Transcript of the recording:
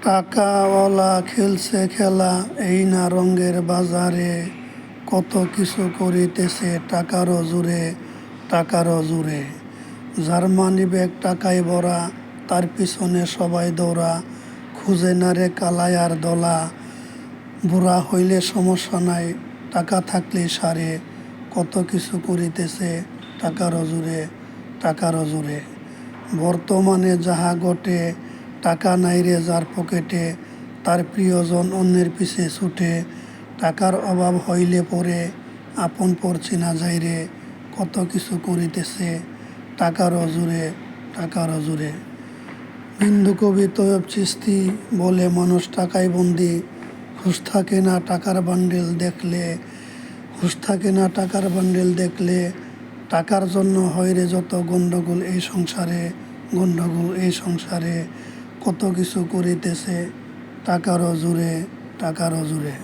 টাকাওয়ালা খেলছে খেলা এই না রঙের বাজারে, কত কিছু করিতেছে টাকার জোরে, টাকার জোরে। যার মানিব্যাগ টাকায় ভরা, তার পিছনে সবাই দৌড়া, খুঁজে না রে কালাই আর দলা। বুড়া হইলে সমস্যা নাই, টাকা থাকলেই সারে, কত কিছু করিতেছে টাকার জোরে, টাকার জোরে। বর্তমানে যাহা ঘটে, টাকা নাই রে যার পকেটে, তার প্রিয়জন অন্যের পিছে ছুটে। টাকার অভাব হইলে পরে আপন পর চিনা যায় রে, কত কিছু করিতেছে টাকার জোরে, টাকার জোরে। হিন্দু কবি তৈয়ব চিশতি বলে, মানুষ টাকায় বন্দি, হুঁশ থাকে না টাকার বান্ডেল দেখলে, হুঁশ থাকে না টাকার বান্ডেল দেখলে। টাকার জন্য হয় রে যত গন্ডগোল এই সংসারে, গন্ডগোল এই সংসারে, কত কিছু করিতেছে টাকার জোরে, টাকার জোরে।